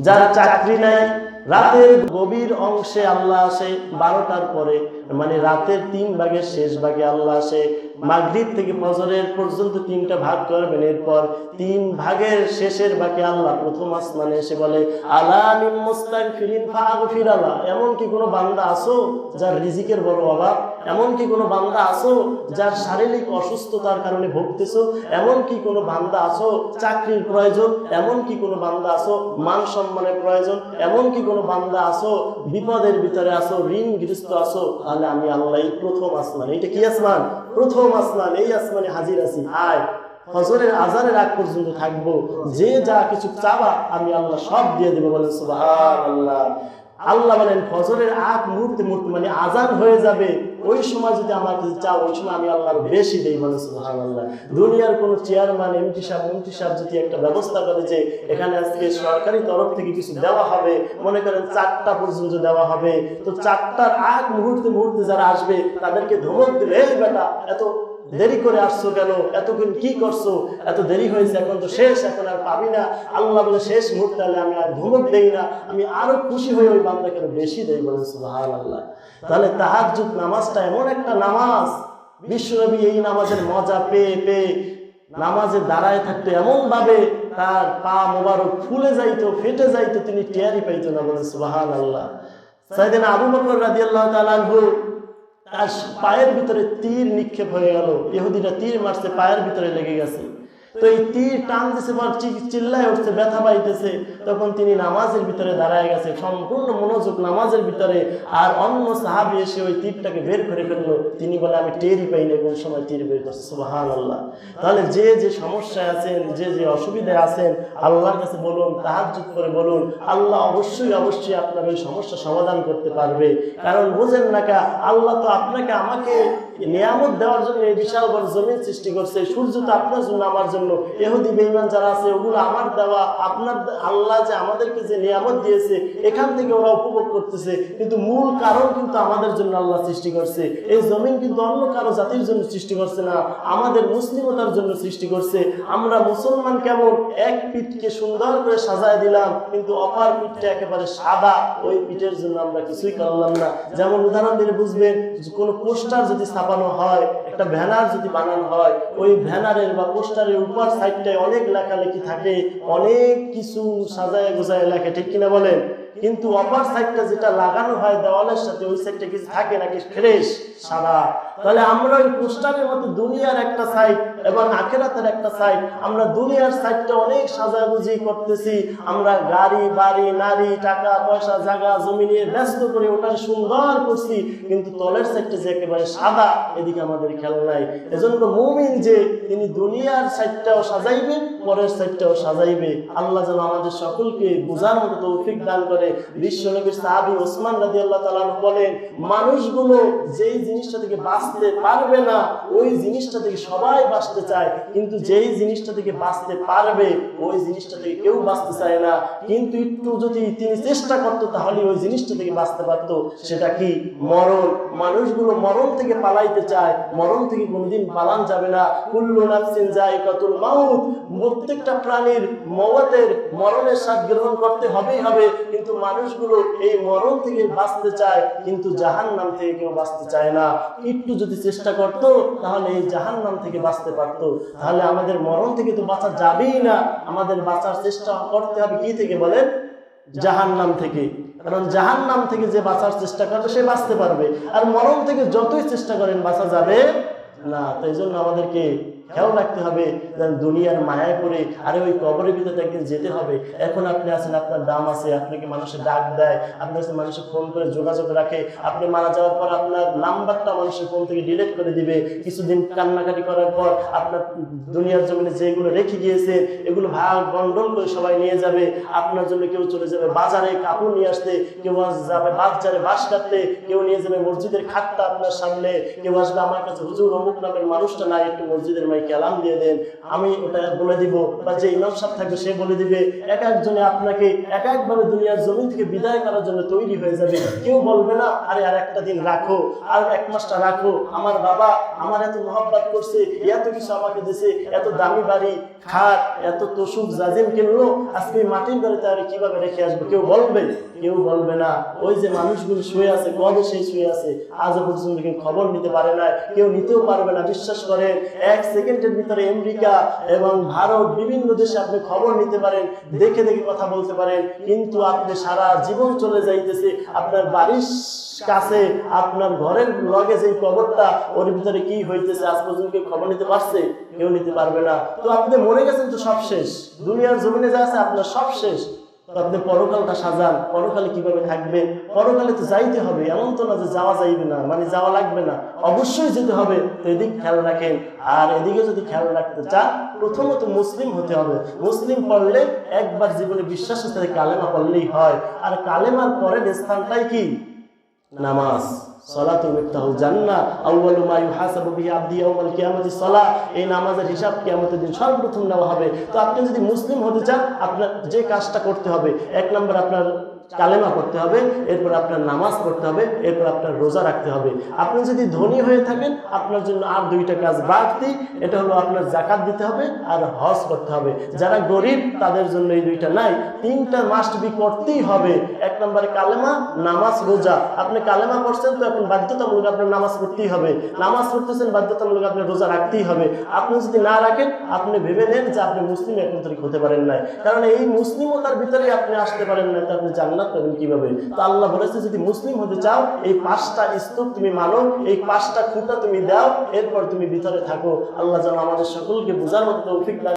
যার চাকরি নাই, রাতের গভীর অংশে আল্লাহ আসে 12টার পরে, মানে রাতের 3 ভাগের শেষ ভাগে আল্লাহ আসে। মাগরিব থেকে ফজরের পর্যন্ত 3টা ভাগ করবেন, এরপর 3 ভাগের শেষের ভাগে আল্লাহ প্রথম আসমানে এসে বলে আলা মিন মুস্তাগফিরিন ফাগফির আলা। এমন কি কোনো বান্দা আছো যার রিজিকের বড় অভাব? এমন কি কোনো বান্দা আছো যার শারীরিক অসুস্থতার কারণে ভুগতেছো? এমন কি কোনো বান্দা আছো চাকরির প্রয়োজন? এমন কি কোনো বান্দা আছো মান সম্মানের প্রয়োজন? এমন কি কোনো বান্দা আছো বিপদের ভিতরে আছো, ঋণগ্রস্ত আছো? তাহলে আমি আল্লাহ এই প্রথম আসমান, এটা কি আসমান? প্রথম আসমান, এই আসমানে হাজির আছি। আয় ফজরের আজানের আগ পর্যন্ত থাকবো, যে যা কিছু চাবা আমি আল্লাহ সব দিয়ে দেবো। বলেন সুবহানাল্লাহ। আল্লাহ বলেন ফজরের আগ মুহূর্তে মুহূর্তে, মানে আজান হয়ে যাবে ওই সময় যদি আমার কাছে চাও, ওই সময় আমি আল্লাহর বেশি দেই। বলেন সুবহানাল্লাহ। দুনিয়ার কোন চেয়ারম্যান, এমপি সাহেব যদি একটা ব্যবস্থা করে যে এখানে আজকে সরকারি তরফ থেকে কিছু দেওয়া হবে, মনে করেন 4টা পর্যন্ত দেওয়া হবে, তো 4টার আগ মুহূর্তে মুহূর্তে যারা আসবে তাদেরকে ধমক দিলে, এই বেটা এত দেরি করে আসছো কেন, এতক্ষণ কি করছো, এত দেরি হয়েছে, এখন তো শেষ, এখন আর পাবি না। আল্লাহ বলে শেষ মুহূর্তে হলে আমি আর ধমক দেই না, আমি আরো খুশি হয়ে ওই বান্দাকে বেশি দেই। বলে সুবহানাল্লাহ। তাহলে তাহাজ্জুদ নামাজটা এমন একটা নামাজ, বিশ্বনবী এই নামাজের মজা পেয়ে পেয়ে নামাজে দাঁড়ায় থাকতো এমন ভাবে তার পা মোবারক ফুলে যাইতো, ফেটে যাইতো, তিনি টেয়ারি পাইতো না। বলে সুবহানাল্লাহ। সাইয়েদনা আবু বকর রাদিয়াল্লাহু তাআলা আনহু, তার পায়ের ভিতরে তীর নিক্ষেপ হয়ে গেল, ইহুদিরা তীর মারছে, পায়ের ভিতরে লেগে গেছে। তো এই তীর টান দিছে, চিল্লায় উঠছে, ব্যথা পাইতেছে। তখন তিনি নামাজের ভিতরে দাঁড়ায় গেছে, সম্পূর্ণ মনোযোগ নামাজের ভিতরে। আর অন্য সাহাবী এসে ওই তীরটাকে বের করে ফেললো। তিনি বলে আমি টেরই পাই না কোন সময় তীর বের করছে। সুবহানাল্লাহ। তাহলে যে যে সমস্যায় আছেন, যে যে অসুবিধায় আছেন, আল্লাহর কাছে বলুন, তাহাজ্জুদ করে বলুন, আল্লাহ অবশ্যই অবশ্যই আপনার ওই সমস্যা সমাধান করতে পারবে। কারণ বুঝেন না কা, আল্লাহ তো আপনাকে আমাকে নিয়ামত দেওয়ার জন্য এই বিশাল বড় জমিন সৃষ্টি করছে। সূর্য তো আপনার জন্য, আমার জন্য। ইহুদি বেঈমান যারা আছে ওগুলো আমার দেওয়া, আপনার আল্লাহ যে আমাদেরকে যে নিয়ামত দিয়েছে এখান থেকে ওরা উপভোগ করতেছে, কিন্তু মূল কারণ কিন্তু আমাদের জন্য আল্লাহ সৃষ্টি করছে। এই জমিন কিন্তু অন্য কারো জাতির জন্য সৃষ্টি করছে না, আমাদের মুসলিমতার জন্য সৃষ্টি করছে। আমরা মুসলমান কেমন এক পিঠকে সুন্দর করে সাজায় দিলাম, কিন্তু অপর পিঠটা একেবারে সাদা, ওই পিঠের জন্য আমরা কিছুই করলাম না। যেমন উদাহরণ দিলে বুঝবেন, কোনো পোস্টার যদি ছাপানো হয়, একটা ব্যানার যদি বানানো হয়, ওই ব্যানারের বা পোস্টারের উপর সাইডটায় অনেক লেখালেখি থাকে, অনেক কিছু সাজায় গোছায় লেখে, ঠিক কিনা বলেন? কিন্তু অপর সাইডটা যেটা লাগানো হয় দেওয়ালের সাথে, ওই সাইডটা কিছু থাকে নাকি ফ্রেশ সাদা। তাহলে আমরা ওই পোস্টারের মতো দুনিয়ার একটা সাইড এবং আখিরাতের একটা সাইড, আমরা দুনিয়ার সাইডটা অনেক সাজাগুজি করতেছি, আমরা গাড়ি বাড়ি নারী টাকা পয়সা জায়গা জমি নিয়ে ব্যস্ত করে ওটাকে সুন্দর করছি, কিন্তু তলের সাইডটা যে একেবারে সাদা, এদিকে আমাদের খেয়াল নাই। এজন্য মুমিন যে তিনি দুনিয়ার সাইডটাও সাজাইবে, পরের সাইডটাও সাজাইবে। আল্লাহ যেন আমাদের সকলকে বোঝার মতো তৌফিক দান করে। বিশ্বনবীর সাহাবী ওসমান রাদিয়াল্লাহু তাআলা বলেন, মানুষগুলো যেই জিনিসটা থেকে বাঁচতে পারবে না ওই জিনিসটা থেকে সবাই বাঁচতে চায়, কিন্তু যেই জিনিসটা থেকে বাঁচতে পারবে ওই জিনিসটা থেকে কেউ বাঁচতে চায় না। কিন্তু একটু যদি তিনি চেষ্টা করতো তাহলে ওই জিনিসটা থেকে বাঁচতে পারতো। সেটা কি? মরণ। মানুষগুলো মরণ থেকে পালাইতে চায়, মরণ থেকে কোনদিন পালান যাবে না। কুল্লু নাফসিন যায়কাতুল মাউত, প্রত্যেকটা প্রাণীর মরণের স্বাদ গ্রহণ করতে হবেই হবে, কিন্তু মানুষগুলো এই মরণ থেকে বাঁচতে চায়, কিন্তু জাহান্নাম থেকে কেউ বাঁচতে চায় না। একটু যদি চেষ্টা করতো তাহলে এই জাহান্নাম থেকে বাঁচতে পারতো। তাহলে আমাদের মরণ থেকে তো বাঁচা যাবেই না, আমাদের বাঁচার চেষ্টা করতে হবে কি থেকে বলেন? জাহান্নাম থেকে। কারণ জাহান্নাম থেকে যে বাঁচার চেষ্টা করবে সে বাঁচতে পারবে, আর মরণ থেকে যতই চেষ্টা করেন বাঁচা যাবে না। তাই জন্য আমাদেরকে খেয়াল রাখতে হবে, দুনিয়ার মায়ায় পড়ে আরে ওই কবরের ভিতরে একদিন যেতে হবে। এখন আপনি আছেন, আপনার দাম আছে, আপনাকে মানুষের ডাক দেয়, আপনার কাছে মানুষের ফোন করে যোগাযোগ রাখে, আপনি মারা যাওয়ার পর আপনার নাম্বারটা মানুষের ফোন থেকে ডিলিট করে দিবে। কিছুদিন কান্নাকাটি করার পর আপনার দুনিয়ার জমিনে যেগুলো রেখে গিয়েছে এগুলো ভাগ বন্টন করে সবাই নিয়ে যাবে। আপনার জন্য কেউ চলে যাবে বাজারে কাপড় নিয়ে আসতে, কেউ যাবে বাজারে বাঁশ কাটতে, কেউ নিয়ে যাবে মসজিদের খাটটা আপনার সামনে, কেউ আসবে আমার কাছে হুজুর অমুক নামের মানুষটা নাই, একটু মসজিদের তর্জমায় কালাম দিয়ে দেন, আমি ওটা বলে দিব, বা যে ইমাম সাহেব থাকবে সে বলে দিবে। এক একজনে আপনাকে এক একভাবে দুনিয়ার জমিন থেকে বিদায় করার জন্য তৈরি হয়ে যাবে। কেউ বলবে না আরে আর একটা দিন রাখো, আর এক মাসটা রাখো, আমার বাবা আমার এত মহব্বত করছে, এত কিছু আমাকে দিছে, এত দামি বাড়ি খাট, এত তসুক জাজিম কিনলো, আজকে মাটির বাড়িতে আর কিভাবে রেখে আসবো? কেউ বলবে? কেউ বলবে না। ওই যে মানুষগুলো শুয়ে আছে, কবে সেই শুয়ে আছে, আজও পর্যন্ত কেউ খবর নিতে পারে না, কেউ নিতেও পারবে না। বিশ্বাস করেন, এক সেকেন্ডের ভিতরে আমেরিকা এবং ভারত বিভিন্ন দেশে আপনি খবর নিতে পারেন, দেখে দেখে কথা বলতে পারেন, কিন্তু আপনি সারা জীবন চলে যাইতেছে, আপনার বাড়ির কাছে আপনার ঘরের লগে যে কবরটা, ওর ভিতরে কি হইতেছে আজ পর্যন্ত কেউ খবর নিতে পারছে? কেউ নিতে পারবে না। তো আপনি মরে গেছেন, তো সব শেষ, দুনিয়ার জমিনে যা আছে আপনার সব শেষ। তো আপনি পরকালটা সাজান, পরকালে কিভাবে থাকবেন? পরকালে তো যাইতে হবে, এমন তো না যে যাওয়া যাইবে না, মানে যাওয়া লাগবে না, অবশ্যই যেতে হবে। তো এদিক খেয়াল রাখেন। আর এদিকে যদি খেয়াল রাখতে চান, প্রথমত মুসলিম হতে হবে। মুসলিম পড়লে একবার জীবনে বিশ্বাসের সাথে কালেমা পড়লেই হয়। আর কালেমার পরের স্থানটাই কি? নামাজ। সালাতুল মিফতাহুল জান্নাহ, আউয়ালু মা ইউহাসাবু বিহি আবদি ইয়াউমাল কিয়ামাতি সালাহ। এই নামাজের হিসাব কিয়ামতের দিন সর্বপ্রথম নেওয়া হবে। তো আপনি যদি মুসলিম হতে চান, আপনার যে কাজটা করতে হবে, এক নম্বর আপনার কালেমা পড়তে হবে, এরপর আপনার নামাজ পড়তে হবে, এরপর আপনার রোজা রাখতে হবে। আপনি যদি ধনী হয়ে থাকেন, আপনার জন্য আর দুইটা কাজ বাড়তি, এটা হলো আপনার যাকাত দিতে হবে আর হজ করতে হবে। যারা গরিব তাদের জন্য এই দুইটা নাই, তিনটা মাস্ট বি করতেই হবে। এক নম্বরে কালেমা, নামাজ, রোজা। আপনি কালেমা পড়ছেন তো এখন বাধ্যতামূলক আপনার নামাজ পড়তেই হবে, নামাজ পড়তেছেন বাধ্যতামূলক আপনার রোজা রাখতেই হবে। আপনি যদি না রাখেন, আপনি ভেবে নেন যে আপনি মুসলিম এখন তৈরি হতে পারেন নাই, কারণ এই মুসলিমতার ভিতরেই আপনি আসতে পারেন না, তো আপনি জান্নাত পাবেন কিভাবে? তো আল্লাহ বলেছে যদি মুসলিম হতে চাও, এই 5টা স্তূপ তুমি মানো, এই 5টা খুঁটা তুমি দাও, এরপর তুমি ভিতরে থাকো। আল্লাহ যেন আমাদের সকলকে বোঝার মতো তৌফিক দান।